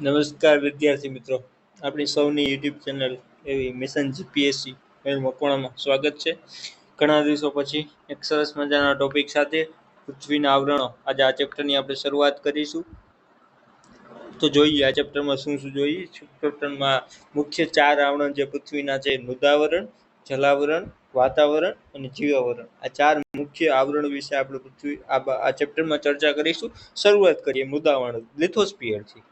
નમસ્કાર વિદ્યાર્થી મિત્રો, આપણી સૌની યુટ્યુબ ચેનલ એવી મિશન જીપીએસસી મેલ મકવાણામાં સ્વાગત છે. ઘણા દિવસો પછી એક સરસ મજાના ટોપિક સાથે પૃથ્વીના આવરણો, આજે આ ચેપ્ટરની આપણે શરૂઆત કરીશું. તો જોઈએ આ ચેપ્ટરમાં શું શું જોઈએ. ચેપ્ટરમાં મુખ્ય 4 આવરણ જે પૃથ્વીના છે: મૃદાવરણ, જલાવરણ, વાતાવરણ અને જીવાવરણ. આ 4 મુખ્ય આવરણ વિશે આપણે આ ચેપ્ટરમાં ચર્ચા કરીશું. શરૂઆત કરીએ મૃદાવરણ, લિથોસ્ફિયરથી.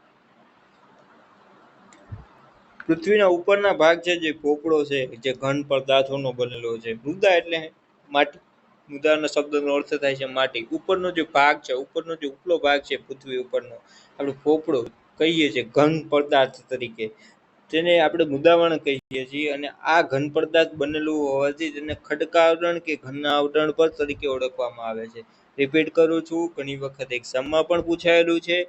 પૃથ્વીના ઉપરના ભાગ છે જે પોપડો છે, જે ઘન પદાર્થોનો બનેલો છે. મૃદા એટલે માટી. મૃદાના શબ્દનો અર્થ થાય છે માટી. ઉપરનો જે ભાગ છે, ઉપરનો જે ઉપલો ભાગ છે પૃથ્વી ઉપરનો, આપણે પોપડો કહીએ છીએ ઘન પદાર્થ તરીકે, તેને આપણે મૃદાવરણ કહીએ છીએ. અને આ ઘન પદાર્થ બનેલું હોવાથી તેને ખડકાવરણ કે ઘનાવરણ પર તરીકે ઓળખવામાં આવે છે. રિપીટ કરું છું, ઘણી વખત એક્ઝામમાં પણ પૂછાયેલું છે.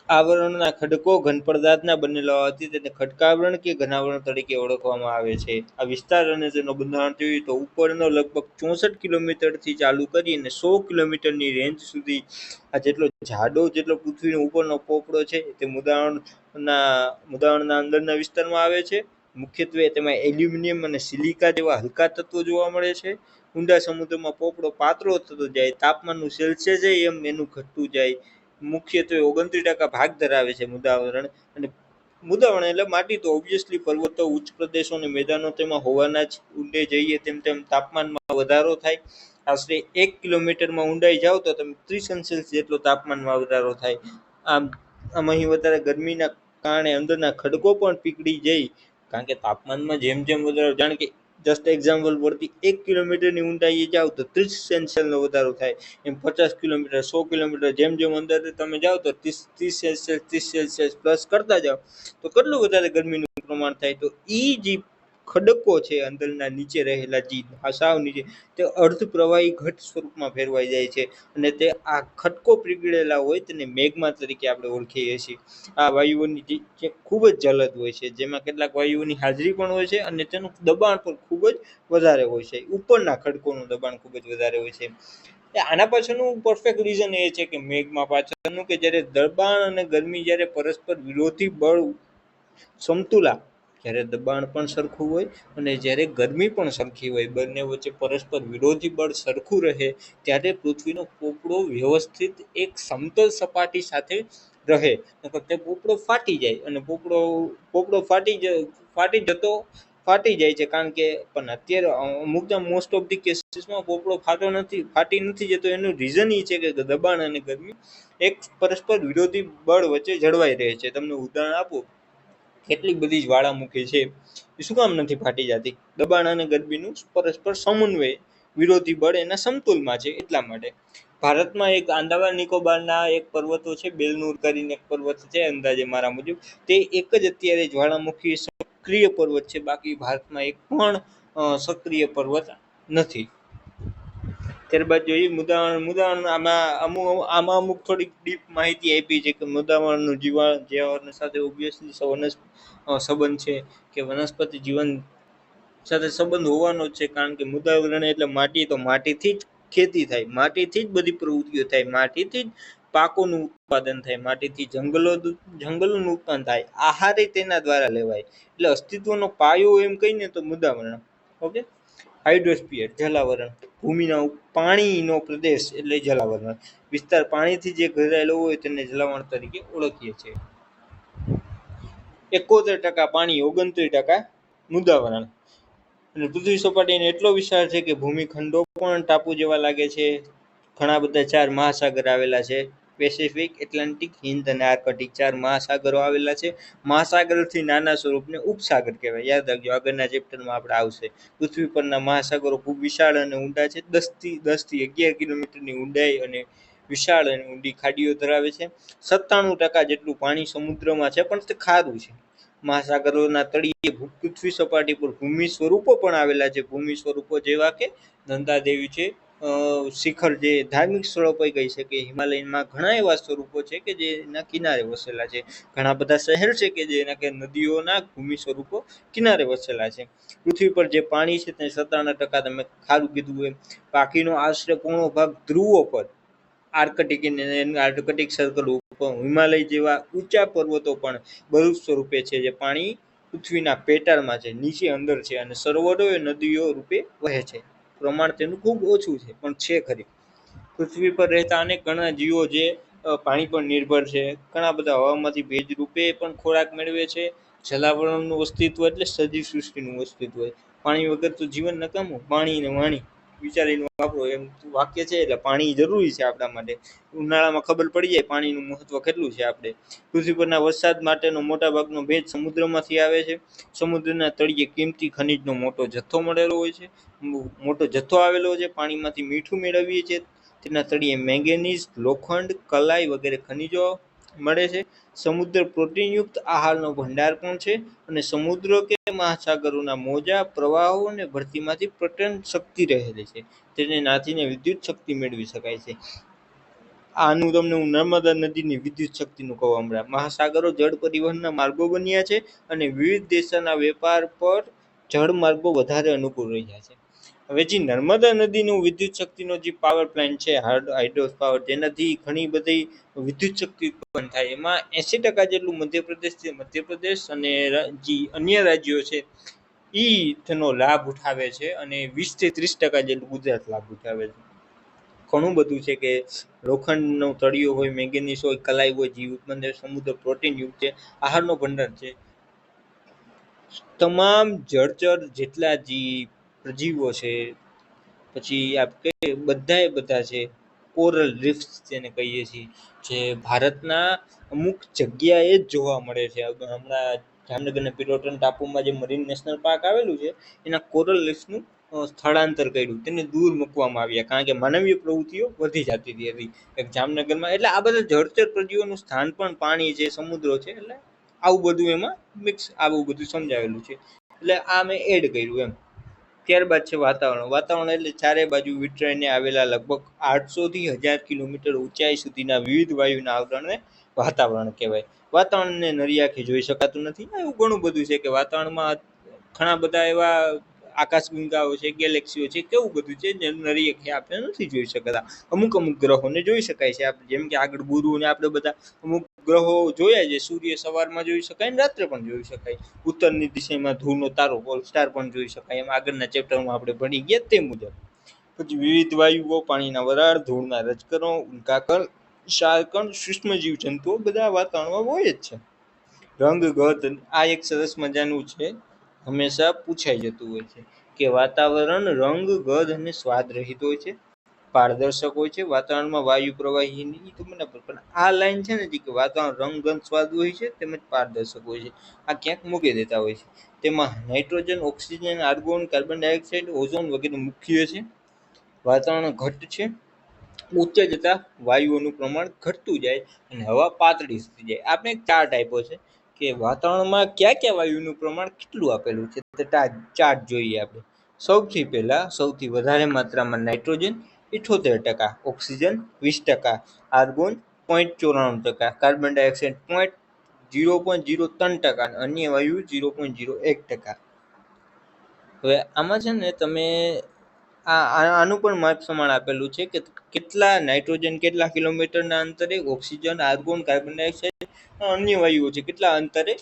આવરણના ખડકો ઘન પદાર્થના બનેલા હોવાથી તેને ખડકાવરણ કે ઘનાવરણ તરીકે ઓળખવામાં આવે છે. આ વિસ્તાર અને તેનો બંધારણ જોઈએ તો ઉપરનો લગભગ 64 કિલોમીટરથી ચાલુ કરીને 100 કિલોમીટરની રેન્જ સુધી આ જેટલો પૃથ્વીનો ઉપરનો પોપડો છે તે મૃદાવરણના અંદરના વિસ્તારમાં આવે છે. મુખ્યત્વે તેમાં એલ્યુમિનિયમ અને સિલિકા જેવા હલકા તત્વો જોવા મળે છે. ઊંડા સમુદ્રમાં પોપડો પાતળો થતો જાય, તાપમાનનું સેલ્સિયસ એમ એનું ઘટતું જાય. મુખ્યત્વે 29% ભાગ ધરાવે છે મૃદાવરણ. અને મૃદાવરણ એટલે માટી, તો ઓબ્વિયસલી પર્વતો, ઉચ્ચ પ્રદેશો અને મેદાનો તેમાં હોવાના જ. ઊંડે જઈએ તેમ તેમ તાપમાનમાં વધારો થાય. આશરે 1 કિલોમીટરમાં ઊંડાઈ જાઓ તો તમે 30°C જેટલો તાપમાનમાં વધારો થાય. આમ અહીં વધારે ગરમીના કારણે અંદરના ખડકો પણ પીગળી જાય, કારણ કે તાપમાનમાં જેમ જેમ વધારો, જાણે કે જસ્ટ એક્ઝામ્પલ પરથી 1 કિલોમીટરની ઊંડાઈએ જાઓ તો 30°C નો વધારો થાય. એમ 50 કિલોમીટર, 100 કિલોમીટર, જેમ જેમ અંદર તમે જાઓ તો 30°C પ્લસ કરતા જાઓ તો કેટલું વધારે ગરમીનું પ્રમાણ થાય. તો જે ખડકો છે અંદરના નીચે રહેલા, સાવ નીચે, તે અર્ધ પ્રવાહી ઘટ સ્વરૂપમાં ફેરવાઈ જાય છે. અને તે આ ખડકો પીગળેલા હોય તેને મેગ્મા તરીકે આપણે ઓળખીએ છીએ. આ વાયુઓની જે ખૂબ જ જલદ હોય છે, જેમાં કેટલાક વાયુઓની હાજરી પણ હોય છે અને તેનું દબાણ પણ ખૂબ જ વધારે હોય છે. ઉપરના ખડકોનું દબાણ ખૂબ જ વધારે હોય છે. આના પાછળનું પરફેક્ટ રીઝન એ છે કે મેગ્મા પાછળનું, કે જ્યારે દબાણ અને ગરમી જ્યારે પરસ્પર વિરોધી બળ સમતુલા, જ્યારે દબાણ પણ સરખું હોય અને જ્યારે ગરમી પણ સરખી હોય, બંને વચ્ચે પરસ્પર વિરોધી બળ સરખું રહે, ત્યારે પૃથ્વીનો પોપડો વ્યવસ્થિત એક સમતલ સપાટી સાથે રહે. તે પોપડો ફાટી જાય, અને પોપડો ફાટી જાય છે. કારણ કે પણ અત્યારે અમુક મોસ્ટ ઓફ ધી કેસીસમાં પોપડો ફાટી નથી જતો. એનું રીઝન એ છે કે દબાણ અને ગરમી એક પરસ્પર વિરોધી બળ વચ્ચે જળવાઈ રહે છે. તમને ઉદાહરણ આપો, કેટલી બધી જ્વાળામુખી છે, એ શું કામ નથી ફાટી જતી? દબાણ અને ગરમીનું પરસ્પર સમન્વય, વિરોધી બળ એના સમતુલમાં છે, એટલા માટે. ભારતમાં એક આંદામાન નિકોબારના એક પર્વતો છે, બેલનુર કરીને એક પર્વત છે, અંદાજે મારા મુજબ તે એક જ અત્યારે જ્વાળામુખી સક્રિય પર્વત છે. બાકી ભારતમાં એક પણ સક્રિય પર્વત નથી. ત્યારબાદ જોઈએ મૃદાવરણ. આમાં અમુક થોડીક ડીપ માહિતી આપી છે કે મૃદાવરણનું જીવાવરણ સાથે ઓબ્વિયસલી સંબંધ છે, કે વનસ્પતિ જીવન સાથે સંબંધ હોવાનો જ છે. કારણ કે મૃદાવરણ એટલે માટી, તો માટીથી જ ખેતી થાય, માટીથી જ બધી પ્રવૃત્તિઓ થાય, માટીથી જ પાકોનું ઉત્પાદન થાય, માટીથી જંગલોનું ઉત્પન્ન થાય, આહાર તેના દ્વારા લેવાય. એટલે અસ્તિત્વનો પાયો એમ કહીને તો મૃદાવરણ. ઓકે. હાઇડ્રોસ્ફિયર, જલાવરણ, ભૂમિના પાણીનો પ્રદેશ એટલે જલાવરણ વિસ્તાર. પાણીથી જે ઘેરાયેલો હોય તેને જલાવરણ તરીકે ઓળખીએ છીએ. 71% પાણી, 29% મૃદાવરણ. અને પૃથ્વી સપાટીને એટલો વિશાળ છે કે ભૂમિખંડો પણ ટાપુ જેવા લાગે છે. ઘણા બધા 4 મહાસાગર આવેલા છે: પેસિફિક, એટલાન્ટિક, હિન્દ અને આર્કટિક. 4 મહાસાગરો આવેલા છે. મહાસાગરથી નાના સ્વરૂપને ઉપસાગર કહેવાય. યાદ રાખજો, આગળના ચેપ્ટરમાં આપણે આવશે. પૃથ્વી પરના મહાસાગરો ખૂબ વિશાળ અને ઊંડા છે. 10 થી 11 કિલોમીટરની ઊંડાઈ અને વિશાળ અને ઊંડી ખાડીઓ ધરાવે છે. 97% જેટલું પાણી સમુદ્રમાં છે, પણ તે ખારું છે. મહાસાગરોના તળિયે પૃથ્વી સપાટી પર ભૂમિ સ્વરૂપો પણ આવેલા છે. ભૂમિ સ્વરૂપો જેવા કે નંદાદેવી છે, શિખર, જે ધાર્મિક સ્થળો પર કહી શકે. હિમાલયમાં ઘણા એવા સ્વરૂપો છે કે જેના કિનારે વસેલા છે. ઘણા બધા શહેર છે કે જેના કે નદીઓના ભૂમિ સ્વરૂપો કિનારે વસેલા છે. પૃથ્વી પર જે પાણી છે તે 97% તમે ખારું કીધું એમ. બાકીનો આશરે પોણો ભાગ ધ્રુવો પર આર્કટિક સર્કલ ઉપર હિમાલય જેવા ઊંચા પર્વતો પણ બરફ સ્વરૂપે છે, જે પાણી પૃથ્વીના પેટાળમાં છે, નીચે અંદર છે, અને સરોવરો એ નદીઓ રૂપે વહે છે. પ્રમાણ તેનું ખૂબ ઓછું છે, પણ છે ખરી. પૃથ્વી પર રહેતા અનેક ઘણા જીવો જે પાણી પર નિર્ભર છે. ઘણા બધા હવામાંથી ભેજ રૂપે પણ ખોરાક મેળવે છે. જલાવરણનું અસ્તિત્વ એટલે સજીવ સૃષ્ટિનું અસ્તિત્વ. પાણી વગર તો જીવન નકામું. પાણી ને વાણી વિચારીને વાપરો, એમ વાક્ય છે. એટલે પાણી જરૂરી છે આપણા માટે. ઉનાળામાં ખબર પડી જાય પાણીનું મહત્વ કેટલું છે. આપણે પૃથ્વી પરના વરસાદ માટેનો મોટા ભાગનો ભેજ સમુદ્રમાંથી આવે છે. સમુદ્રના તળિયે કિંમતી ખનિજનો મોટો જથ્થો મળેલો હોય છે. મોટો જથ્થો આવેલો છે. પાણીમાંથી મીઠું મેળવીએ છીએ. તેના તળિયે મેંગેનીઝ, લોખંડ, કલાઈ વગેરે ખનિજો મળે છે. સમુદ્ર પ્રોટીનયુક્ત આહારનો ભંડાર પણ છે. અને સમુદ્ર કે મહાસાગરોના મોજા, પ્રવાહો અને ભરતીમાંથી પ્રટન શક્તિ રહેલી છે. તેને નાથીને વિદ્યુત શક્તિ મેળવી શકાય છે. આનું તમને હું નર્મદા નદીની વિદ્યુત શક્તિનું કહું હમણાં. મહાસાગરો જળ પરિવહનના માર્ગો બન્યા છે, અને વિવિધ દેશોના વેપાર પર જળ માર્ગો વધારે અનુકૂળ રહ્યા છે. હવે જે નર્મદા નદીનું વિદ્યુત શક્તિનો જે પાવર પ્લાન્ટ છે, હાઇડ્રો પાવર, જેનાથી ઘણી બધી વિદ્યુત શક્તિ ઉત્પન્ન થાય, એમાં 80% જેટલું મધ્યપ્રદેશ છે. મધ્યપ્રદેશ અને જે અન્ય રાજ્યો છે ઈ તેનો લાભ ઉઠાવે છે, અને 20-30% જેટલું ગુજરાત લાભ ઉઠાવે છે. ઘણું બધું છે કે લોખંડનો તળિયો હોય, મેંગેનીઝ હોય, કલાઈ હોય, જીવ ઉત્પન્ન સમુદ્ર પ્રોટીન યુક્ત છે, આહારનો ભંડાર છે. તમામ જળચર જેટલા પ્રજીવો છે, પછી બધા છે. કોરલ રીફ્સ જેને કહીએ છીએ, જે ભારતના અમુક જગ્યાએ જ જોવા મળે છે. હમણાં જામનગરના પિરોટન ટાપુમાં જે મરીન નેશનલ પાર્ક આવેલું છે, એના કોરલ રીફ્સનું સ્થળાંતર કર્યું, તેને દૂર મૂકવામાં આવ્યા, કારણ કે માનવીય પ્રવૃત્તિઓ વધી જતી હતી. એક જામનગરમાં એટલે આ બધા જળચર પ્રજીવોનું સ્થાન પણ પાણી છે, સમુદ્રો છે. એટલે આવું બધું એમાં મિક્સ, આવું બધું સમજાવેલું છે. એટલે આ મેં એડ કર્યું એમ. ત્યારબાદ છે વાતાવરણ. વાતાવરણ એટલે ચારે બાજુ વિખરાઈને આવેલા લગભગ 800 થી 1000 કિલોમીટર ઊંચાઈ સુધીના વિવિધ વાયુના આવરણને વાતાવરણ કહેવાય. વાતાવરણને નરી આંખે જોઈ શકાતું નથી. એવું ઘણું બધું છે કે વાતાવરણમાં ઘણા બધા એવા આકાશગંગાઓ છે, ગેલેક્સીઓ છે, કેવું બધું છે જે નરી આંખે આપણે નથી જોઈ શકતા. અમુક ગ્રહોને જોઈ શકાય છે. આપણે જેમ કે આગળ ગુરુ ને આપણે બધા અમુક ગ્રહો જોયા છે. સૂર્ય સવારમાં જોઈ શકાય ને રાત્રે પણ જોઈ શકાય. ઉત્તરની દિશામાં ધ્રુવનો તારો પોલ સ્ટાર પણ જોઈ શકાય. એમ આગળના ચેપ્ટરમાં આપણે ભણી ગયા તે મુજબ. પછી વિવિધ વાયુઓ, પાણીના વરાળ, ધૂળના રજકણો, ઉલ્કાકણ, ક્ષારકણ, સૂક્ષ્મ જીવજંતુઓ બધા વાતાવરણમાં હોય જ છે. રંગ, ગંધ, આ એક સરસ મજાનું છે, હંમેશા પૂછાઈ જતું હોય છે કે વાતાવરણ રંગ, ગંધ અને સ્વાદ રહિત હોય છે, પારદર્શક હોય છે. વાતાવરણમાં વાયુ પ્રવાહીની તો મને પણ આ લાઈન છે ને, કે વાતાવરણ રંગ, ગંધ, સ્વાદ હોય છે, તેમજ પારદર્શક હોય છે, આ ક્યાંક મૂકી દેતા હોય છે. તેમાં nitrogen, oxygen, argon, carbon dioxide, ozone વગેરે મુખ્ય છે. વાતાવરણ ઘટ છે, ઊંચે જતા વાયુઓનું પ્રમાણ ઘટતું જાય અને હવા પાતળી થતી જાય. આપણે 4 ટાઈપો છે કે વાતાવરણમાં કયા કયા વાયુનું પ્રમાણ કેટલું આપેલું છે, તે ચાર્ટ જોઈએ આપણે. સૌથી પહેલા સૌથી વધારે માત્રામાં nitrogen 78%, oxygen 20%, argon 0.94%, carbon dioxide 0.03%, અને અન્ય વાયુ 0.01%. હવે આમાં છે ને તમે આનું પણ માપ પ્રમાણ આપેલું છે કે કેટલા નાઇટ્રોજન કેટલા કિલોમીટરના અંતરે, ઓક્સિજન, આર્ગોન, કાર્બન ડાયોક્સાઇડ, અન્ય વાયુઓ છે કેટલા અંતરે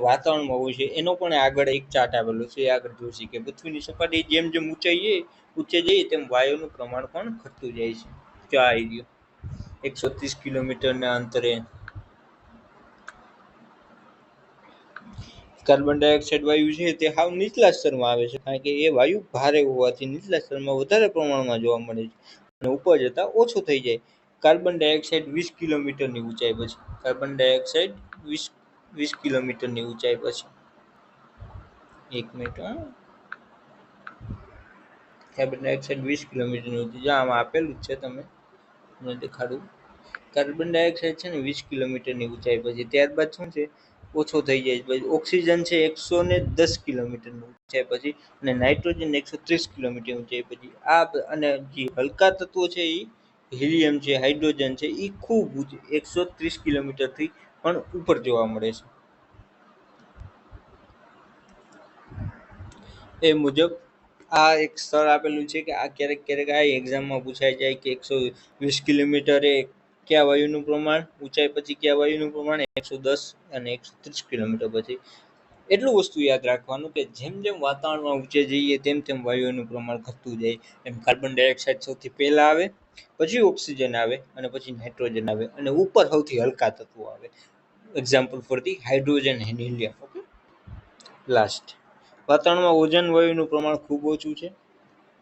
વાતાવરણમાં હોય છે. એનો પણ આગળ એક ચાર્ટ આવેલો છે, એ આગળ જોશે કે પૃથ્વીની સપાટી જેમ જેમ ઊંચે જઈએ તેમ વાયુનું પ્રમાણ પણ ઘટતું જાય છે. જો આવી ગયું 130 કિલોમીટરના અંતરે કાર્બન ડાયોક્સાઇડ વાયુ છે તે હાવ નીચલા સ્તરમાં આવે છે, કારણ કે એ વાયુ ભારે હોવાથી નીચલા સ્તરમાં વધારે પ્રમાણમાં જોવા મળે છે, અને ઉપર જતા ઓછું થઈ જાય. કાર્બન ડાયોક્સાઇડ 20 કિલોમીટરની ઊંચાઈ પછી, કાર્બન ડાયોક્સાઇડ 20 કિલોમીટરની ઊંચાઈ પછી, 1 મિનિટ, કાર્બન ડાયોક્સાઇડ 20 કિલોમીટરની ઊંચાઈ, આમાં આપેલું જ છે, તમને દેખાડું. કાર્બન ડાયોક્સાઇડ છે ને 20 કિલોમીટરની ઊંચાઈ પછી, ત્યારબાદ શું છે ઓછો થઈ જાય. પછી ઓક્સિજન છે 110 કિલોમીટરની ઊંચાઈ પછી, અને નાઇટ્રોજન 130 કિલોમીટર ઊંચાઈ પછી. આ અને જે હલકા તત્વો છે એ હિલિયમ છે, હાઇડ્રોજન છે, એ ખૂબ 130 કિલોમીટરથી પણ ઉપર જોવા મળે છે. એ મુજબ આ એક સ્થળ આપેલું છે કે આ ક્યારેક ક્યારેક આ એક્ઝામમાં પૂછાઈ જાય કે 120 કિલોમીટરે કયા વાયુનું પ્રમાણ, ઊંચાઈ પછી કયા વાયુનું પ્રમાણ, 110 અને 130 કિલોમીટર પછી. એટલું વસ્તુ યાદ રાખવાનું કે જેમ જેમ વાતાવરણમાં ઊંચે જઈએ તેમ તેમ વાયુઓનું પ્રમાણ ઘટતું જાય. એમ કાર્બન ડાયોક્સાઇડ સૌથી પહેલા આવે, પછી ઓક્સિજન આવે અને પછી નાઇટ્રોજન આવે અને ઉપર સૌથી હલકા તત્વો આવે. Example for the hydrogen and helium. Okay, last. વાતાવરણમાં ઓઝોન વાયુનું પ્રમાણ ખૂબ ઓછું છે.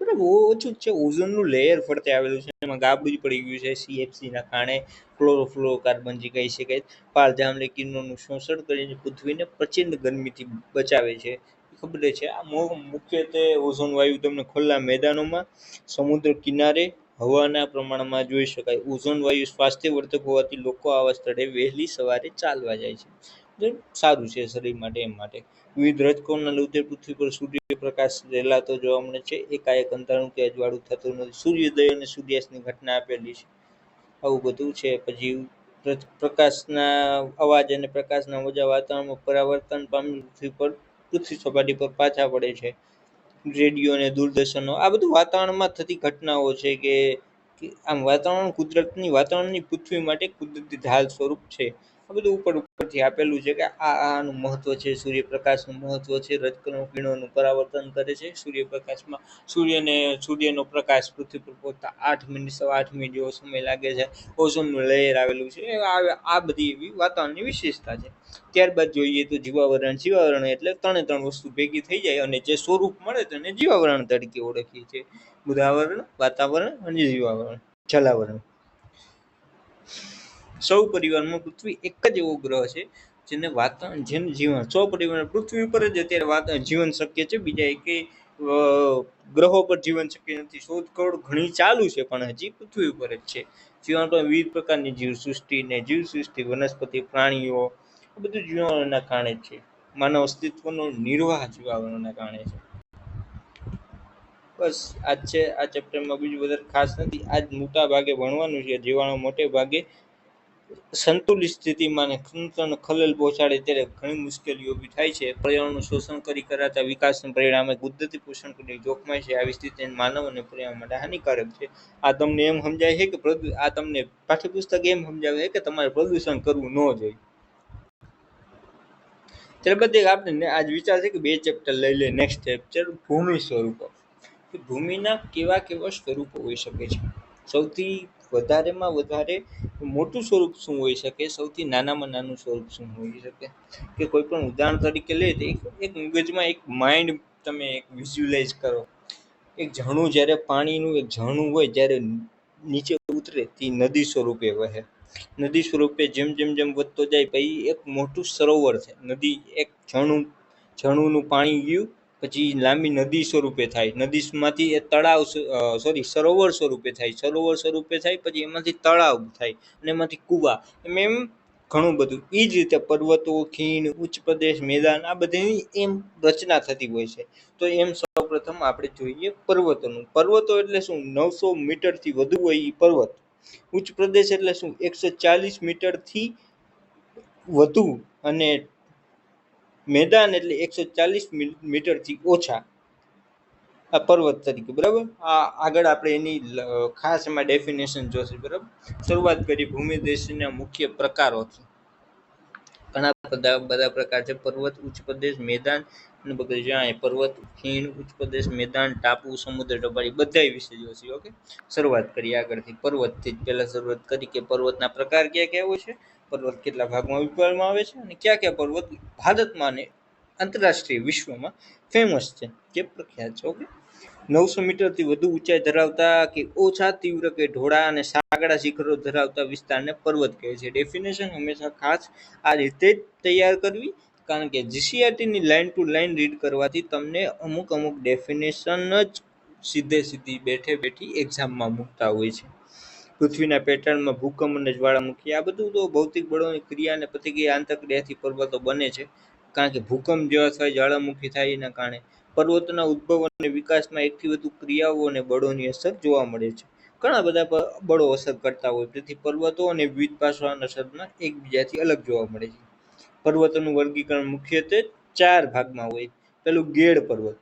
બરાબર, ઓછું જ છે. ઓઝોનનું લેયર ફરતે આવેલું છે, એમાં ગાબડું જ પડી ગયું છે સીએફસીના કારણે. ક્લોરોફ્લોરોકાર્બન જે કહી શકાય, પારજાંબલી કિરણોનું શોષણ કરીને પૃથ્વીને પ્રચંડ ગરમીથી બચાવે છે. ખબર છે આ મુખ્યત્વે ઓઝોન વાયુ તમને ખુલ્લા મેદાનોમાં, સમુદ્ર કિનારે, હવાના પ્રમાણમાં જોઈ શકાય. ઓઝોન વાયુ સ્વાસ્થ્યવર્ધક હોવાથી લોકો આવા સ્થળે વહેલી સવારે ચાલવા જાય છે. જે સારું છે શરીર માટે. એમ માટે વિવિધ રજકણોના લીધે પૃથ્વી પર સૂર્યપ્રકાશ રેલાતો જોવા મળે છે. એકાએક અંધારું કે અજવાળું થતું નથી. સૂર્યોદય અને સૂર્યાસ્તની ઘટના આપેલી છે. આવું બધું છે. પછી પ્રકાશના અવાજ અને પ્રકાશના ઓજા વાતાવરણમાં પરાવર્તન પામી પૃથ્વી સપાટી પર પાછા પડે છે. રેડિયો અને દૂરદર્શનો આ બધું વાતાવરણમાં થતી ઘટનાઓ છે કે આમ વાતાવરણની પૃથ્વી માટે કુદરતી ઢાલ સ્વરૂપ છે. આ બધું ઉપરથી આપેલું છે કે આનું મહત્વ છે. સૂર્યપ્રકાશનું મહત્વ છે. રજકણો કિરણોનું પરાવર્તન કરે છે સૂર્યપ્રકાશમાં. સૂર્યનો પ્રકાશ પૃથ્વી પર પહોંચતા 8 મિનિટ, 8.5 મિનિટ જેવો સમય લાગે છે. ઓઝોનનું લેયર આવેલું છે. આ બધી એવી વાતાવરણની વિશેષતા છે. ત્યારબાદ જોઈએ તો જીવાવરણ. જીવાવરણ એટલે ત્રણ વસ્તુ ભેગી થઈ જાય અને જે સ્વરૂપ મળે તેને જીવાવરણ તરીકે ઓળખીએ છીએ. બુધાવરણ, વાતાવરણ અને જીવાવરણ, જલાવરણ. સૌ પરિવારમાં પૃથ્વી એક જ એવો ગ્રહ છે જેને જીવન પરિવાર પૃથ્વી ઉપર જ અત્યારે જીવન શક્ય છે. બીજા એકેય ગ્રહો પર જીવન શક્ય નથી. શોધખોળ ઘણી ચાલુ છે પણ હજી પૃથ્વી ઉપર જ છે. જીવન પર વિવિધ પ્રકારની જીવસૃષ્ટિ, વનસ્પતિ, પ્રાણીઓ, બધું જીવાવરણના કારણે જ છે. માનવ અસ્તિત્વનો નિર્વાહ જીવાવરણના કારણે છે. બસ આજ છે. આ ચેપ્ટરમાં બીજું વધારે ખાસ નથી. આજ મોટા ભાગે ભણવાનું છે. જીવાણુ મોટે ભાગે સંતુલિત સ્થિતિમાં ખલેલ પહોંચાડે ત્યારે ઘણી મુશ્કેલીઓ ઊભી થાય છે. પર્યાવરણનું શોષણ કરી કરાતા વિકાસના પરિણામે કુદરતી પોષણ કરી જોખમાય છે. આવી સ્થિતિ માનવ અને પર્યાવરણ માટે હાનિકારક છે. આ તમને એમ સમજાય છે કે આ તમને પાઠ્યપુસ્તક એમ સમજાવે છે કે તમારે પ્રદૂષણ કરવું ન જોઈએ. ત્યારબાદ આપણે આજ વિચાર છે કે 2 ચેપ્ટર લઈ લે. નેક્સ્ટ ચેપ્ટર ભૂમિ સ્વરૂપો. ભૂમિના કેવા કેવા સ્વરૂપો હોઈ શકે છે. સૌથી વધારેમાં વધારે મોટું સ્વરૂપ શું હોઈ શકે, સૌથી નાનામાં નાનું સ્વરૂપ શું હોઈ શકે. કે કોઈ પણ ઉદાહરણ તરીકે લે તો એક મગજમાં એક માઇન્ડ તમે એક વિઝ્યુઅલાઇઝ કરો. એક ઝરણું, જ્યારે પાણીનું એક ઝરણું હોય, જ્યારે નીચે ઉતરે તે નદી સ્વરૂપે વહે. નદી સ્વરૂપે જેમ જેમ જેમ વધતો જાય પછી એક મોટું સરોવર છે. નદી એક ઝરણુંનું પાણી ગયું પછી લાંબી નદી સ્વરૂપે થાય. નદીમાંથી એ સરોવર સ્વરૂપે થાય. સરોવર સ્વરૂપે થાય પછી એમાંથી તળાવ થાય અને એમાંથી કૂવા. એમ ઘણું બધું. એ જ રીતે પર્વતો, ખીણ, ઉચ્ચ પ્રદેશ, મેદાન આ બધી એમ રચના થતી હોય છે. તો એમ સૌપ્રથમ આપણે જોઈએ પર્વતોનું. પર્વતો એટલે શું? 900 મીટરથી વધુ હોય એ પર્વત. ઉચ્ચ પ્રદેશ એટલે શું? 140 મીટરથી વધુ. અને મેદાન એટલે 140 મીટરથી ઓછા. આ પર્વત તરીકે. બરાબર. આગળ આપણે એની ખાસ એમાં ડેફિનેશન જોશે. બરાબર. શરૂઆત કરી ભૂમિ દેશના મુખ્ય પ્રકારોથી. ઘણા બધા પ્રકાર છે. પર્વત, ઉચ્ચ પ્રદેશ, મેદાન અને બધું. જ્યાં પર્વત, ખીણ, ઉચ્ચ પ્રદેશ, મેદાન, ટાપુ, સમુદ્ર ટપારી બધા વિશે જોશે. ઓકે, શરૂઆત કરીએ આગળથી. પર્વતથી પહેલા શરૂઆત કરી કે પર્વતના પ્રકાર કયા કયા હોય છે, પર્વત કેટલા ભાગમાં વિભાગવામાં આવે છે અને કયા કયા પર્વત ભારતમાં અને આંતરરાષ્ટ્રીય વિશ્વમાં ફેમસ છે, જે પ્રખ્યાત છે. ઓકે, 900 મીટરથી વધુ ઊંચાઈ ધરાવતા કે ઓછા તીવ્ર કે ઢોળા અને સાંકડા શિખરો ધરાવતા વિસ્તારને પર્વત કહે છે. ડેફિનેશન હંમેશા ખાસ આ રીતે જ તૈયાર કરવી, કારણ કે જીસીઆરટીની લાઇન ટુ લાઇન રીડ કરવાથી તમને અમુક ડેફિનેશન જ સીધી બેઠી એક્ઝામમાં મૂકતા હોય છે. પૃથ્વીના પેટર્નમાં ભૂકંપ અને જ્વાળામુખી આ બધું તો ભૌતિક બળોની ક્રિયા અને પ્રતિક્રિયા આંતરક્રિયાથી પર્વતો બને છે. કારણ કે ભૂકંપ જેવા થાય, જ્વાળામુખી થાય, એના કારણે પર્વતોના ઉદ્ભવ અને વિકાસમાં એકથી વધુ ક્રિયાઓ અને બળોની અસર જોવા મળે છે. ઘણા બધા બળો અસર કરતા હોય, તેથી પર્વતો અને વિવિધ પાસાઓના અસરના એકબીજાથી અલગ જોવા મળે છે. પર્વતોનું વર્ગીકરણ મુખ્યત્વે 4 ભાગમાં હોય. પેલું ગેડ પર્વત.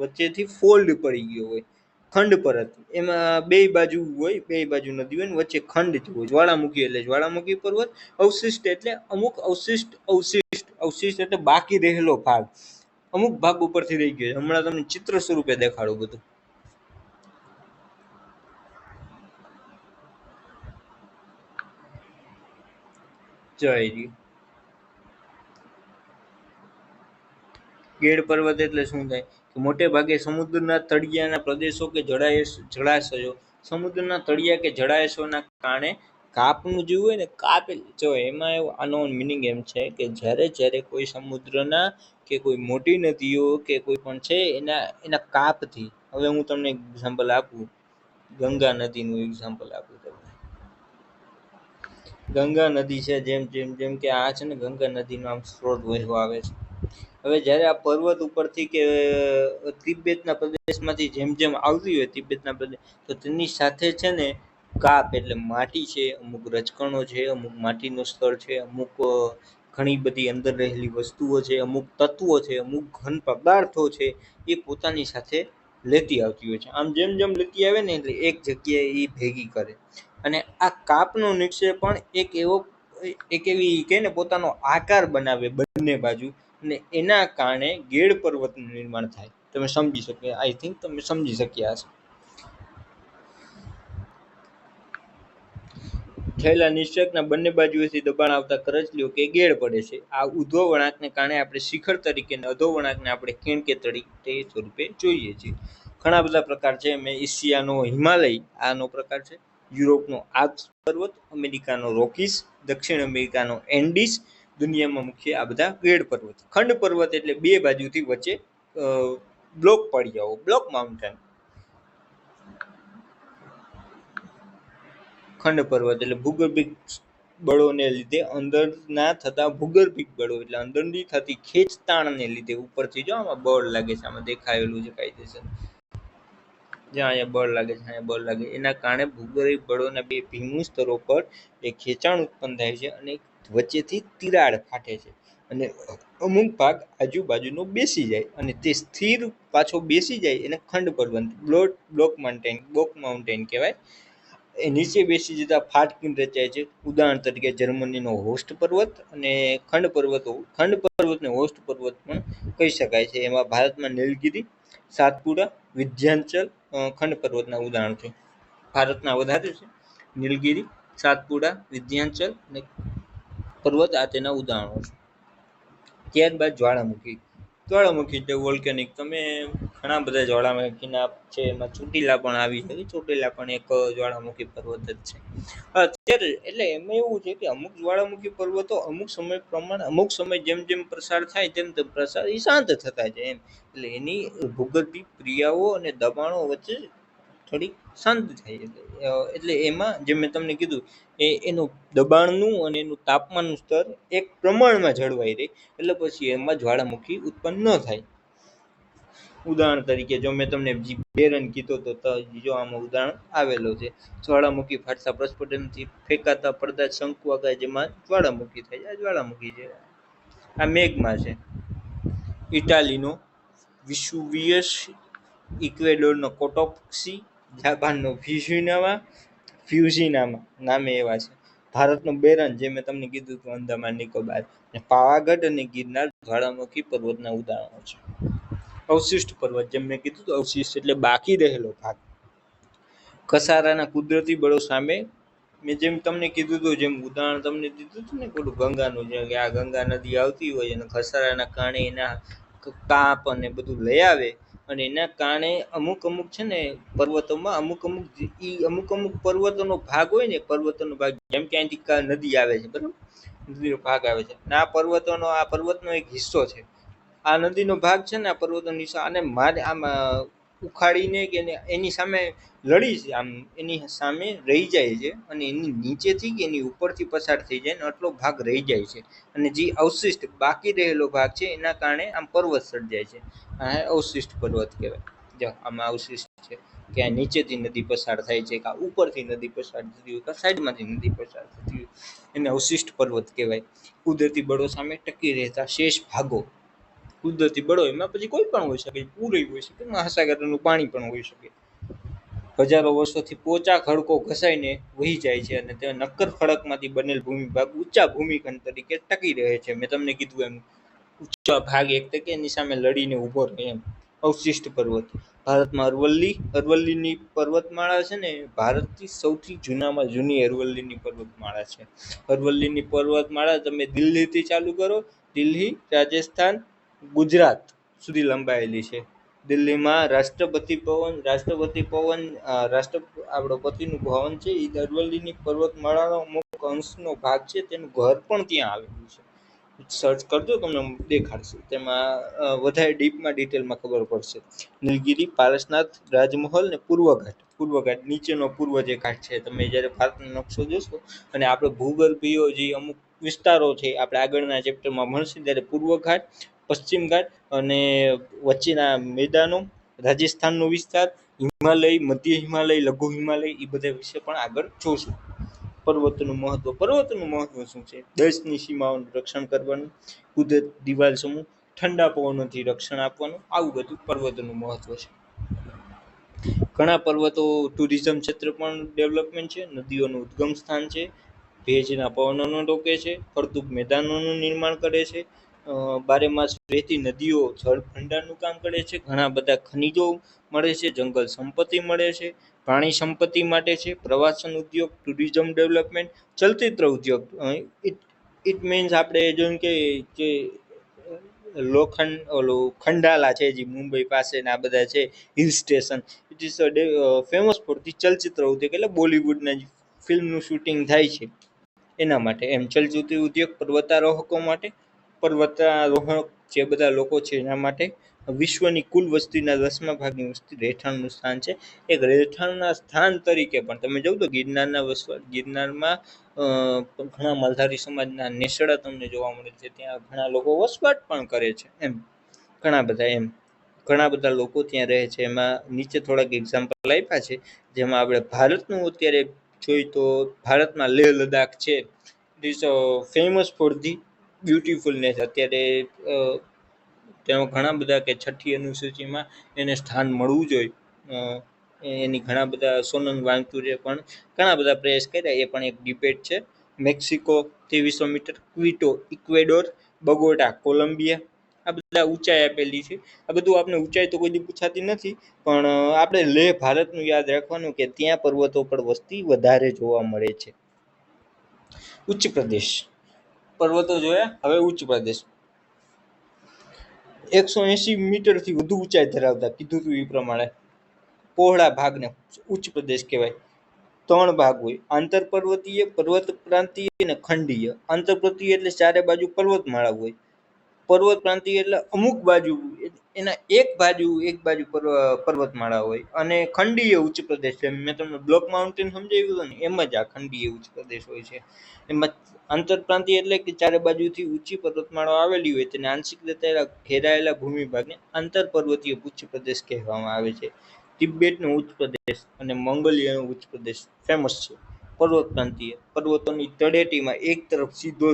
વચ્ચેથી ફોલ્ડ પડી ગયો હોય, ખંડ પરત. એમાં બે બાજુ હોય, બે બાજુ નદી હોય ને વચ્ચે ખંડ હોય. જ્વાળામુખી એટલે જ્વાળામુખી પર્વત. અવશિષ્ટ એટલે અમુક અવશિષ્ટ અવશિષ્ટ અવશિષ્ટ એટલે બાકી રહેલો ભાગ, અમુક ભાગ ઉપરથી રહી ગયો. હમણાં તમને ચિત્ર સ્વરૂપે દેખાડું બધું. જય ગેડ પર્વત એટલે શું થાય કે મોટે ભાગે સમુદ્રના તળિયાના પ્રદેશો કે જળાશયો, સમુદ્રના તળિયા કે જળાશયોના કારણે કાપનું જે હોય ને, કાપ જો એમાં આનો મિનિંગ એમ છે કે જ્યારે જ્યારે કોઈ સમુદ્રના કે કોઈ મોટી નદીઓ કે કોઈ પણ છે એના કાપથી, હવે હું તમને એક્ઝામ્પલ આપું, ગંગા નદીનું એક્ઝામ્પલ આપું તમને. ગંગા નદી છે, જેમ જેમ જેમ કે આ છે ને ગંગા નદીનો આમ સ્ત્રોત વહેતો આવે છે. હવે જ્યારે આ પર્વત ઉપરથી કે તિબેતના પ્રદેશમાંથી જેમ જેમ આવતી હોય તિબેતના પ્રદેશ, તો તેની સાથે છે ને કાપ એટલે માટી છે, અમુક રજકણો છે, અમુક માટીનું સ્તર છે, અમુક ઘણી બધી અંદર રહેલી વસ્તુઓ છે, અમુક તત્વો છે, અમુક ઘન પદાર્થો છે, એ પોતાની સાથે લેતી આવતી હોય છે. આમ જેમ જેમ લેતી આવે ને એટલે એક જગ્યાએ એ ભેગી કરે. અને આ કાપનો નિક્ષેપ પણ એક એવી કે ને પોતાનો આકાર બનાવે બંને બાજુ, અને એના કારણે ગેડ પર્વતનું નિર્માણ થાય. તમે સમજી શકો, આઈ થિંક તમે સમજી શક્યા હશો. થયેલા નિક્ષેપના બંને બાજુએથી દબાણ આવતા કરચલીઓ કે ગેડ પડે છે. આ ઉધ્વ વળાંકને કારણે આપણે શિખર તરીકે અને અધો વળાંકને આપણે કેણકે તરીકે સ્વરૂપે જોઈએ છીએ. ઘણા બધા પ્રકાર છે. મેં એશિયાનો હિમાલય આનો પ્રકાર છે, યુરોપનો આલ્પ્સ પર્વત, અમેરિકાનો રોકીસ, દક્ષિણ અમેરિકાનો એન્ડીસ, દુનિયામાં મુખ્ય આ બધા ગેડ પર્વત. ખંડ પર્વત એટલે બે બાજુથી વચ્ચે બ્લોક પડિયાઓ, બ્લોક માઉન્ટેન. ખંડ પર્વત એટલે ભૂગર્ભિક બળોને લીધે અંદરના થતા ભૂગર્ભિક બળો એટલે અંદરની થતી ખેંચતાણને લીધે ઉપરથી જો આમાં બળ લાગે છે, આમાં દેખાયેલું છે કાયદેસર, જ્યાં અહીંયા બળ લાગે છે, અહીંયા બળ લાગે, એના કારણે ભૂગર્ભિક બળોના બે ભીમુ સ્તરો પર એક ખેંચાણ ઉત્પન્ન થાય છે અને વચ્ચેથી તિરાડ ફાટે છે. અને અમુક ભાગ આજુબાજુનો બેસી જાય અને તે સ્થિર પાછો બેસી જાય એને ખંડ પર્વત, બ્લોક માઉન્ટેન કહેવાય. એ નીચે બેસી જતા ફાટકીન રચાય છે. ઉદાહરણ તરીકે જર્મનીનો હોસ્ટ પર્વત અને ખંડ પર્વતને હોસ્ટ પર્વત પણ કહી શકાય છે. એમાં ભારતમાં નીલગિરી, સાતપુડા, વિંધ્યાચલ ખંડ પર્વતના ઉદાહરણ છે. ભારતના વધારે છે નીલગિરી, સાતપુડા, વિંધ્યાચલ અને પર્વત આ તેના ઉદાહરણો છે. ત્યારબાદ જ્વાળામુખી એટલે વોલ્કેનિક. તમે ઘણા બધા જ્વાળામુખીના છે, એમાં ચોટીલા પણ આવી શકે. ચોટીલા પણ એક જ્વાળામુખી પર્વત જ છે. અત્યારે એટલે એમાં એવું છે કે અમુક જ્વાળામુખી પર્વતો અમુક સમય પ્રમાણે, અમુક સમય જેમ જેમ પ્રસાર થાય તેમ તેમ પ્રસાર એ શાંત થતા જાય એમ. એટલે એની ભૂગર્ભિક ક્રિયાઓ અને દબાણો વચ્ચે થોડીક શાંત થાય. એટલે એમાં જે મેં તમને કીધું એનું દબાણનું અને એનું તાપમાનનું સ્તર એક પ્રમાણમાં જળવાઈ રહે, એટલે પછી એમાં જ્વાળામુખી ઉત્પન્ન ન થાય. ઉદાહરણ તરીકે જો મેં તમને બેરન કીધો તો જો આમાં ઉદાહરણ આવેલો છે. જ્વાળામુખી ફાટતા પ્રસ્ફોટનથી ફેંકાતા પડદા શંકુ આકાર જેમાં જ્વાળામુખી થાય. આ જ્વાળામુખી છે. આ મેગ્મા છે. ઇટાલીનો વિસુવિયસ, ઇક્વેડોરનો કોટોપ્સી, જાપાનનો ફ્યુજીનામા નામે એવા છે. ભારતનો બેરન જે મેં તમને કીધું હતું અંદામાન નિકોબાર, અને પાવાગઢ અને ગિરનાર જ્વાળામુખી પર્વતના ઉદાહરણો છે. અવશિષ્ટ પર્વત જેમ મેં કીધું હતું, અવશિષ્ટ એટલે બાકી રહેલો ભાગ. ઘસારાના કુદરતી બળો સામે, મેં જેમ તમને કીધું હતું, જેમ ઉદાહરણ તમને દીધું હતું ને પેલું ગંગાનું, જે કે આ ગંગા નદી આવતી હોય અને ઘસારાના કારણે એના કાપ અને બધું લઈ આવે, અને એના કારણે અમુક છે ને પર્વતોમાં અમુક પર્વતોનો ભાગ હોય ને, પર્વતોનો ભાગ જેમ કે અહીંથી નદી આવે છે, બરાબર, નદીનો ભાગ આવે છે, અને આ પર્વતનો એક હિસ્સો છે. આ નદીનો ભાગ છે ને આ પર્વતનો નિશા, અને મારે આમ ઉખાડીને કે એની સામે લડી છે, આમ એની સામે રહી જાય છે, અને એની નીચેથી કે એની ઉપરથી પસાર થઈ જાય ને આટલો ભાગ રહી જાય છે. અને જે અવશિષ્ટ બાકી રહેલો ભાગ છે એના કારણે આમ પર્વત સર્જાય છે. આ અવશિષ્ટ પર્વત કહેવાય. જો આમાં અવશિષ્ટ છે કે આ નીચેથી નદી પસાર થાય છે, કે ઉપરથી નદી પસાર થતી હોય, કે સાઈડમાંથી નદી પસાર થતી હોય, એને અવશિષ્ટ પર્વત કહેવાય. કુદરતી બળો સામે ટકી રહેતા શેષ ભાગો. કુદરતી બળો એમાં પછી કોઈ પણ હોઈ શકે, પૂર હોઈ શકે, મહાસાગરનું પાણી પણ હોઈ શકે. હજારો વર્ષોથી પોચા ખડકો ઘસાઈને વહી જાય છે અને તે નક્કર ખડકમાંથી બનેલ ભૂમિભાગ ઊંચા ભૂમિખંડ તરીકે ટકી રહે છે. મેં તમને કીધું એમ ઊંચા ભાગ એક ટકે એની સામે લડીને ઊભો રહે એમ. અવશિષ્ટ પર્વત ભારતમાં અરવલ્લીની પર્વતમાળા છે ને, ભારતની સૌથી જૂનામાં જૂની અરવલ્લીની પર્વતમાળા છે. અરવલ્લીની પર્વતમાળા તમે દિલ્હીથી ચાલુ કરો, દિલ્હી, રાજસ્થાન, ગુજરાત સુધી લંબાયેલી છે. દિલ્હીમાં રાષ્ટ્રપતિનું ભવન છે એ અરવલ્લીની પર્વતમાળાનો અમુક અંશનો ભાગ છે. તેનું ઘર પણ ત્યાં આવેલું છે. સર્ચ કરજો તમને દેખાડશે, તેમાં વધારે ડીપમાં ડિટેલમાં ખબર પડશે. નીલગિરી, પારસનાથ, રાજમહલ ને પૂર્વઘાટ નીચેનો પૂર્વ જે ઘાટ છે. તમે જ્યારે ભારતનો નકશો જોશો અને આપણે ભૂગર્ભીય જે અમુક વિસ્તારો છે આપણે આગળના ચેપ્ટરમાં મળશે ત્યારે પૂર્વઘાટ, પશ્ચિમ ઘાટ અને વચ્ચેના મેદાનો, રાજસ્થાનનો વિસ્તાર, હિમાલય, મધ્ય હિમાલય, લઘુ હિમાલય એ બધા વિશે પણ આગળ જોશું. પર્વતનું મહત્વ શું છે? દેશની સીમાઓનું રક્ષણ કરવાનું, કુદરત દિવાલ સમૂહ, ઠંડા પવનોથી રક્ષણ આપવાનું, આવું બધું પર્વતનું મહત્વ છે. ઘણા પર્વતો ટુરિઝમ ક્ષેત્ર પણ ડેવલપમેન્ટ છે. નદીઓનું ઉદ્ગમ સ્થાન છે. ભેજના પવનોને રોકે છે. ફળદ્રુપ મેદાનોનું નિર્માણ કરે છે. બારેમાસ વહેતી નદીઓ જળ ભંડારનું કામ કરે છે. ઘણા બધા ખનિજો મળે છે. જંગલ સંપત્તિ મળે છે. પ્રાણી સંપત્તિ માટે છે. પ્રવાસન ઉદ્યોગ, ટુરિઝમ ડેવલપમેન્ટ, ચલચિત્ર ઉદ્યોગ. ઇટ મીન્સ આપણે જોયું કે જે ખંડાલા છે જે મુંબઈ પાસે આ બધા છે hill station, it is famous for the ચલચિત્ર ઉદ્યોગ, એટલે બોલિવૂડના ફિલ્મનું શૂટિંગ થાય છે એના માટે એમ. ચલચિત્ર ઉદ્યોગ પર્વતારોહકો માટે, પર્વતારોહક જે બધા લોકો છે એના માટે. વિશ્વની કુલ વસ્તીના 10મા ભાગની વસ્તી રહેઠાણનું સ્થાન છે. એક રહેઠાણના સ્થાન તરીકે પણ તમે જોવ તો ગિરનારમાં ઘણા માલધારી સમાજના નેસડા તમને જોવા મળે છે. ત્યાં ઘણા લોકો વસવાટ પણ કરે છે એમ. ઘણા બધા લોકો ત્યાં રહે છે. એમાં નીચે થોડાક એક્ઝામ્પલ આપ્યા છે. જેમાં આપણે ભારતનું અત્યારે જોઈએ તો ભારતમાં લેહ લદ્દાખ છે. It is famous for the beautifulness. અત્યારે તેમાં ઘણા બધા કે છઠ્ઠી અનુસૂચિમાં એને સ્થાન મળવું જોઈએ. એની ઘણા બધા સોનમ વાંગચુરે પણ ઘણા બધા પ્રયાસ કર્યા, એ પણ એક ડિબેટ છે. મેક્સિકો 2300 મીટર, ક્વિટો ઇક્વેડોર, બગોટા કોલંબિયા, આ બધા ઊંચાઈ આપેલી છે. આ બધું આપણે ઊંચાઈ તો કોઈ દી પૂછાતી નથી, પણ આપણે લેહ ભારતનું યાદ રાખવાનું કે ત્યાં પર્વતો પર વસ્તી વધારે જોવા મળે છે. ઉચ્ચ પ્રદેશ, પર્વતો જોયા, હવે ઉચ્ચ પ્રદેશ. 180 મીટરથી વધુ ઊંચાઈ ધરાવતા, કીધું હતું એ પ્રમાણે પહોળા ભાગને ઉચ્ચ પ્રદેશ કહેવાય. 3 ભાગ હોય: આંતરપર્વતીય, પર્વત પ્રાંતીય અને ખંડીય. આંતરપર્વતીય એટલે ચારે બાજુ પર્વતમાળા હોય. પર્વત પ્રાંતીય એટલે અમુક બાજુ એના એક બાજુ પર્વતમાળા હોય. અને ખંડીય ઉચ્ચ પ્રદેશ, મેં તમને બ્લોક માઉન્ટેન સમજાવ્યું હતું ને એમ જ આ ખંડીય ઉચ્ચ પ્રદેશ હોય છે. એમાં આંતરપ્રાંતીય એટલે કે ચારે બાજુથી ઊંચી પર્વતમાળાઓ આવેલી હોય તેને આંશિક રીતે ઘેરાયેલા ભૂમિભાગને આંતરપર્વતીય ઉચ્ચ પ્રદેશ કહેવામાં આવે છે. તિબેટનો ઉચ્ચ પ્રદેશ અને મંગોલિયાનો ઉચ્ચ પ્રદેશ ફેમસ છે. પર્વત પ્રાંતીય, પર્વતોની તળેટીમાં એક તરફ જ સીધો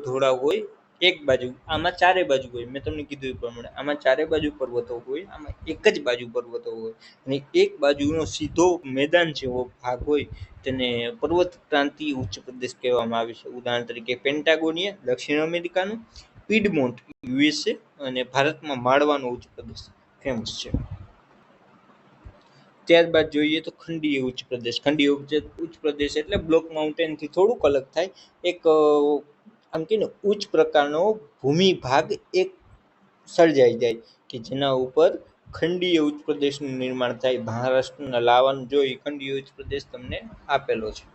ઢોળાવ હોય. એક બાજુ, આમાં ચારે બાજુ હોય. મેં તમને કીધું એ પ્રમાણે આમાં ચારે બાજુ પર્વતો હોય, આમાં એક જ બાજુ પર્વતો હોય. અને એક બાજુનો સીધો મેદાન જેવો ભાગ હોય તેને પર્વત પ્રાંતીય ઉચ્ચ પ્રદેશ કહેવામાં આવે છે. ઉદાહરણ તરીકે પેન્ટાગોનિયા દક્ષિણ અમેરિકાનું, પીડમોન્ટ યુએસએ અને ભારતમાં માળવાનો ઉચ્ચ પ્રદેશ ફેમસ છે. ત્યારબાદ જોઈએ તો ખંડીય ઉચ્ચ પ્રદેશ. ખંડીય ઉચ્ચ પ્રદેશ એટલે બ્લોક માઉન્ટેનથી થોડુંક અલગ થાય. એક આમ કે ને ઉચ્ચ પ્રકારનો ભૂમિ ભાગ એક સર્જાઈ જાય કે જેના ઉપર ખંડીય ઉચ્ચ પ્રદેશનું નિર્માણ થાય. મહારાષ્ટ્રના લાવણ જોઈ ખંડીય ઉચ્ચ પ્રદેશ તમને આપેલો છે.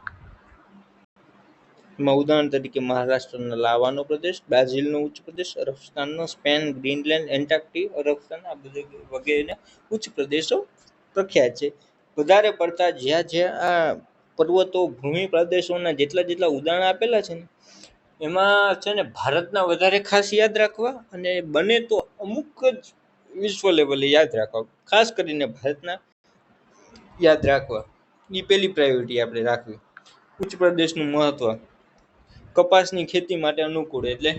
એમાં ઉદાહરણ તરીકે મહારાષ્ટ્રના લાવાનો પ્રદેશ, બ્રાઝિલનો ઉચ્ચ પ્રદેશ, અરબસ્તાનનો, સ્પેન, ગ્રીનલેન્ડ, એન્ટાર્કટિક, અરબસ્તાન, આ બધા વગેરે ઉચ્ચ પ્રદેશો પ્રખ્યાત છે. વધારે પડતા જ્યાં આ પર્વતો ભૂમિ પ્રદેશોના જેટલા ઉદાહરણ આપેલા છે ને એમાં છે ને ભારતના વધારે ખાસ યાદ રાખવા, અને બને તો અમુક જ વિશ્વ લેવલે યાદ રાખવા. ખાસ કરીને ભારતના યાદ રાખવા, એ પેલી પ્રાયોરિટી આપણે રાખવી. ઉચ્ચ પ્રદેશનું મહત્વ: કપાસની ખેતી માટે અનુકૂળ, એટલે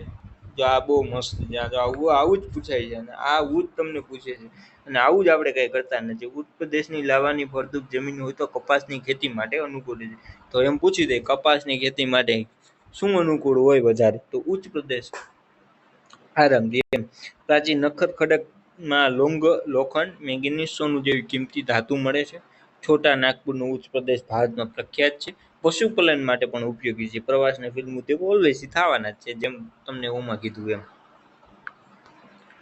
જો આ બહુ મસ્ત છે, આ તો આવું જ પૂછાય છે, અને આવું જ તમને પૂછે છે, અને આવું જ આપણે કઈ કરતા નથી. ઉચ્ચ પ્રદેશની લાવાની ફળદ્રુપ જમીન હોય તો કપાસની ખેતી માટે અનુકૂળ છે. તો એમ પૂછી દે કપાસની ખેતી માટે શું અનુકૂળ હોય વધારે, તો ઉચ્ચ પ્રદેશ આરામથી એમ. પ્રાચીન નખર ખડકમાં લોખંડ, મેંગેનીઝ, સોનું જેવી કિંમતી ધાતુ મળે છે. છોટા નાગપુરનો ઉચ્ચ પ્રદેશ ભારતમાં પ્રખ્યાત છે. પશુપાલન માટે પણ ઉપયોગી છે. પ્રવાસ અને ફિલ્મ ઉદ્યોગ ઓલવેઝ થવાના જ છે, જેમ તમને ઓમાં કીધું એમ.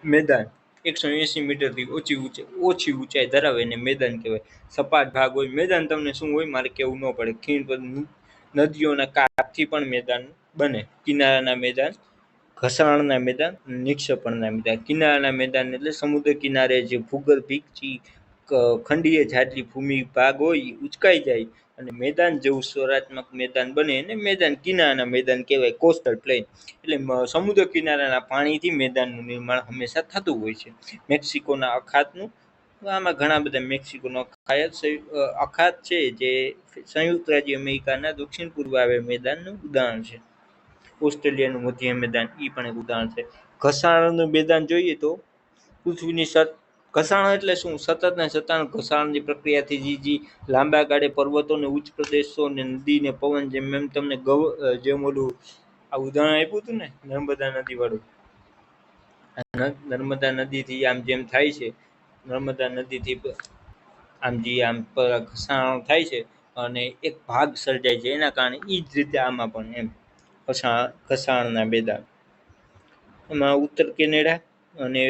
મેદાન 180 મીટરથી ઓછી ઊંચાઈ ધરાવે એને મેદાન કહેવાય. સપાટ ભાગ હોય. મેદાન તમને શું હોય મારે કેવું ન પડે. ખીણ પર નદીઓના કાંઠથી પણ મેદાન બને. કિનારાના મેદાન, ઘસાણના મેદાન, નિક્ષેપણના મેદાન. કિનારાના મેદાન એટલે સમુદ્ર કિનારે જે ભૂગર્ભિક ખંડીય જાડલી ભૂમિ ભાગ હોય એ ઉચકાઈ જાય અને મેદાન જેવું સ્વરાત્મક મેદાન બને એને મેદાન કિનારાના મેદાન કહેવાય. કોસ્ટલ પ્લેન એટલે સમુદ્ર કિનારાના પાણીથી મેદાનનું નિર્માણ હંમેશા થતું હોય છે. મેક્સિકોના અખાતનું, આમાં ઘણા બધા મેક્સિકોનો અખાત છે જે સંયુક્ત રાજ્ય અમેરિકાના દક્ષિણ પૂર્વે આવેલ મેદાનનું ઉદાહરણ છે. ઓસ્ટ્રેલિયાનું મધ્ય મેદાન એ પણ એક ઉદાહરણ છે. ઘસાણનું મેદાન જોઈએ તો પૃથ્વીની ઘસાણ એટલે શું? સતત ને સતત ઘસાણની પ્રક્રિયાથી જે લાંબા ગાળે પર્વતો ને ઉચ્ચ પ્રદેશો ને નદી ને પવન, જેમ એમ તમને જેમ ઓલું આ ઉદાહરણ આપ્યું હતું ને નર્મદા નદી વાળું, નર્મદા નદીથી આમ જેમ થાય છે, નર્મદા નદીથી આમ જે આમ ઘસાણ થાય છે અને એક ભાગ સર્જાય છે, એના કારણે એ જ રીતે આમાં પણ એમ ઘસાણના મેદાન. એમાં ઉત્તર કેનેડા અને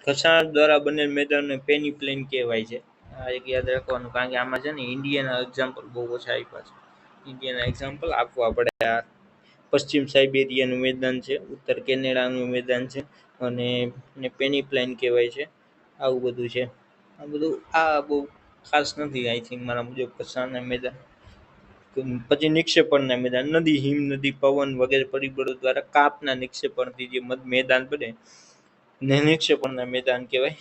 ઘસાણ દ્વારા બનેલ મેદાનને પેની પ્લેન કહેવાય છે. આ એક યાદ રાખવાનું, કારણ કે આમાં છે ને ઇન્ડિયાના એક્ઝામ્પલ બહુ ઓછા આપ્યા છે. ઇન્ડિયાના એક્ઝામ્પલ આપવા પડે. આ પશ્ચિમ સાઇબેરિયાનું મેદાન છે, ઉત્તર કેનેડાનું મેદાન છે, અને પેની પ્લેન કહેવાય છે. આવું બધું છે. આ બધું બહુ ખાસ નથી આઈ થિંક મારા મુજબ. ઘસાણના મેદાન પછી નિક્ષેપણના મેદાન, નદી, હિમ નદી, પવન વગેરે પરિબળો દ્વારા કાપના નિક્ષેપણથી જે મેદાન બને ને નિક્ષેપણના મેદાન કહેવાય.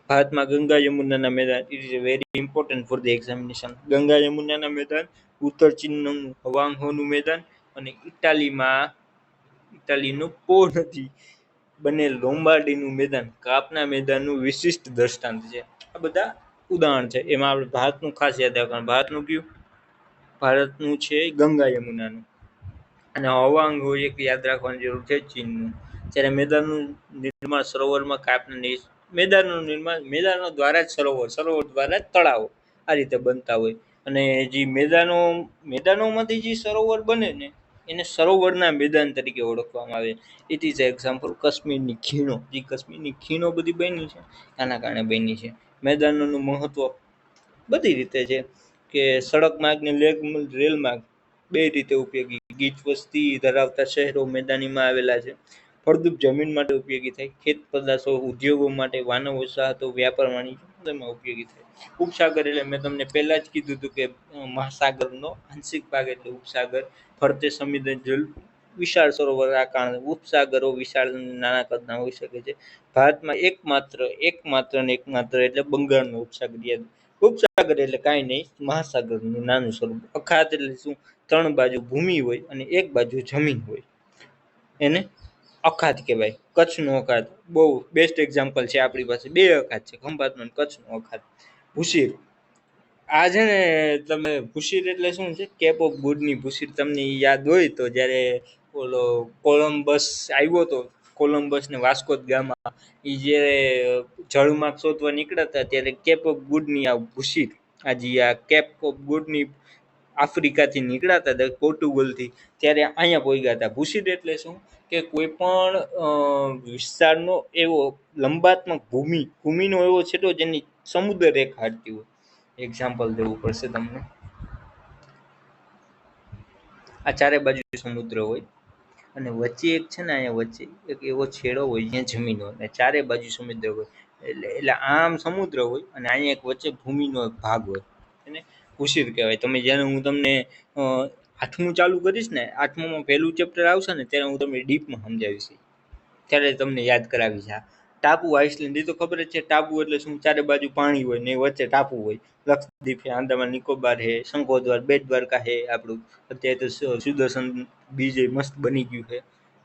ભારતમાં ગંગા યમુનાના મેદાન, it is very important for the examination. Ganga યમુનાના મેદાન, ઉત્તર ચીનનું હવાંગહોનું મેદાન, અને ઇટાલીનું પો નદી બનેલ લોમ્બાર્ડીનું મેદાન કાપના મેદાનનું વિશિષ્ટ દ્રષ્ટાંત છે. આ બધા ઉદાહરણ છે. એમાં આપણે ભારતનું ખાસ યાદ રાખવાનું. ભારતનું કયું? ભારતનું છે ગંગા યમુનાનું. અને હવાંગ હોય એક યાદ રાખવાની જરૂર છે, ચીનનું. જ્યારે મેદાનનું નિર્માણ સરોવરમાં મેદાનનું નિર્માણ મેદાનો દ્વારા જ સરોવર દ્વારા જ તળાવો આ રીતે બનતા હોય. અને જે મેદાનોમાંથી જે સરોવર બને ને એને સરોવરના મેદાન તરીકે ઓળખવામાં આવે. ઇટ ઇઝ એક્ઝામ્પલ કાશ્મીરની ખીણો. જે કાશ્મીરની ખીણો બધી બની છે આના કારણે બની છે. મેદાનોનું મહત્વ બધી રીતે છે કે સડક માર્ગ ને રેલ માર્ગ બે રીતે ઉપયોગી. ગીચ વસ્તી ધરાવતા શહેરો મેદાનીમાં આવેલા છે. ફળદ્રુપ જમીન માટે ઉપયોગી થાય. ખેત પેદાશો, ઉદ્યોગો માટે, માનવ વસાહતો, વ્યાપાર વાણિજ્યમાં ઉપયોગી થાય. ઉપસાગર એટલે મેં તમને પહેલા જ કીધું હતું કે મહાસાગરનો આંશિક ભાગ એટલે ઉપસાગર. ફરતે સંવેદનશીલ વિશાળ સરોવર, આ કારણે ઉપસાગરો વિશાળ નાના કદના હોઈ શકે છે. ભારતમાં એકમાત્ર એટલે બંગાળનો ઉપસાગર. ઉપસાગર એટલે કાંઈ નહીં, મહાસાગરનું નાનું સ્વરૂપ. અખાત એટલે શું? 3 બાજુ ભૂમિ હોય અને એક બાજુ જમીન હોય એને અખાત કહેવાય. કચ્છનો અખાત બહુ બેસ્ટ એક્ઝામ્પલ છે. આપણી પાસે 2 અખાત છે, ખંભાતનો અને કચ્છનો અખાત. ભૂશીર, આ છે ને તમે ભૂશીર એટલે શું છે? કેપ ઓફ ગુડની ભૂશીર તમને યાદ હોય તો જ્યારે ઓલો કોલમ્બસ આવ્યો હતો, કોલમ્બસ ને વાસ્કો દ ગામા, એ જે જળમાર્ગ શોધવા નીકળ્યા હતા ત્યારે કેપ ઓફ ગુડની આ ભૂશીર, આ કેપ ઓફ ગુડની આફ્રિકાથી નીકળ્યા હતા પોર્ટુગલથી, ત્યારે અહીંયા પહોંચ્યા હતા. ભૂશીર એટલે શું કે કોઈ પણ વિસ્તારનો એવો લંબાત્મક ભૂમિનો એવો છેટો જેની સમુદ્ર રેખા હટતી હોય. એક્ઝામ્પલ દેવું પડશે તમને. આ ચારે બાજુ સમુદ્ર હોય અને વચ્ચે એક છે ને, અહીંયા વચ્ચે એક એવો છેડો હોય જ્યાં જમીન હોય અને ચારે બાજુ સમુદ્ર હોય. એટલે આમ સમુદ્ર હોય અને અહીંયા એક વચ્ચે ભૂમિનો એક ભાગ હોય, એને ભૂશીર કહેવાય. તમે જ્યારે હું તમને 8મું ચાલુ કરીશ ને, 8મુંમાં પહેલું ચેપ્ટર આવશે ને ત્યારે હું તમને ડીપમાં સમજાવીશ, ત્યારે તમને યાદ કરાવીશ. આ ટાપુ આઇસલેન્ડ, એ તો ખબર જ છે. ટાપુ એટલે શું? ચારે બાજુ પાણી હોય ને વચ્ચે ટાપુ હોય. લક્ષદ્વીપ છે, આંદામાન નિકોબાર છે, શંખોદ્વાર, બેટ દ્વારકા છે આપણું. અત્યારે તો સુદર્શન બીજ મસ્ત બની ગયું છે.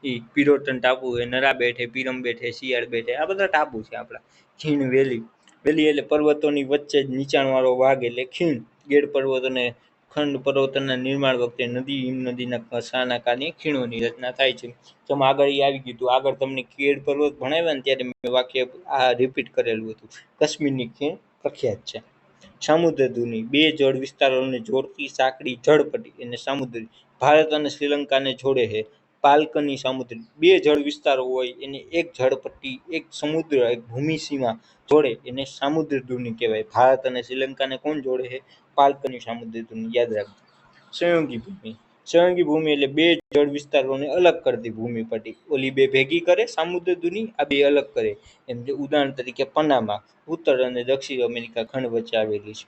એ પિરોટન ટાપુ છે, નરા બેટ છે, પીરમ બેટ છે, શિયાળ બેટ છે, આ બધા ટાપુ છે આપણા. ખીણ વેલી, વેલી એટલે પર્વતોની વચ્ચે જ નીચાણવાળો ભાગ એટલે ખીણ. ગેડ પર્વત અને ખંડ પર્વતોના નિર્માણ વખતે નદી હિમ નદીના ઘસાના કારણે ખીણોની રચના થાય છે. જેમ આગળ એ આવી ગયું હતું, આગળ તમને કેડ પર્વત ભણાવ્યા ને ત્યારે મેં વાક્ય આ રિપીટ કરેલું હતું. કાશ્મીરની ખીણ પ્રખ્યાત છે. સમુદ્ર ધુની, બે જળ વિસ્તારોને જોડતી સાંકડી જળપટ્ટી એને સામુદ્રી. ભારત અને શ્રીલંકાને જોડે છે. પાલકની સામુદ્રી, બે જળ વિસ્તારો હોય એને એક જળપટ્ટી, એક સમુદ્ર, એક ભૂમિ સીમા જોડે એને સામુદ્ર ધુની કહેવાય. ભારત અને શ્રીલંકાને કોણ જોડે છે? પાલકની સામુદ્રી ધુની, યાદ રાખજો. સંયોગી ભૂમિ, સંયોગી ભૂમિ એટલે બે જળ વિસ્તારોને અલગ કરતી ભૂમિ પટ્ટી. ઓલી બે ભેગી કરે સામુદ્ર ધુની, આ બે અલગ કરે. એમ કે ઉદાહરણ તરીકે પનામા ઉત્તર અને દક્ષિણ અમેરિકા ખંડ વચ્ચે આવેલી છે.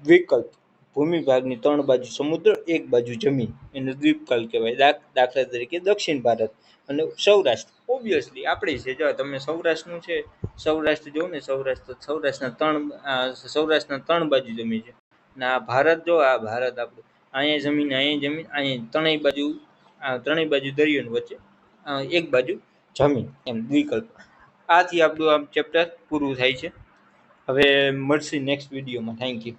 દ્વીપકલ્પ, ભૂમિભાગની 3 બાજુ સમુદ્ર, 1 બાજુ જમીન એને દ્વીપકલ્પ કહેવાય. દાખલા તરીકે દક્ષિણ ભારત અને સૌરાષ્ટ્ર ઓબ્વિયસલી આપણે છે. જો તમે સૌરાષ્ટ્રનું છે, સૌરાષ્ટ્ર જો ને સૌરાષ્ટ્રના 3 બાજુ જમીન છે. ને આ ભારત જો, આ ભારત આપણું, અહીંયા જમીન, અહીંયા જમીન, અહીંયા ત્રણેય બાજુ દરિયો વચ્ચે એક બાજુ જમીન, એમ દ્વિકલ્પ. આથી આપણું આ ચેપ્ટર પૂરું થાય છે. હવે મળશે નેક્સ્ટ વિડીયોમાં. Thank you.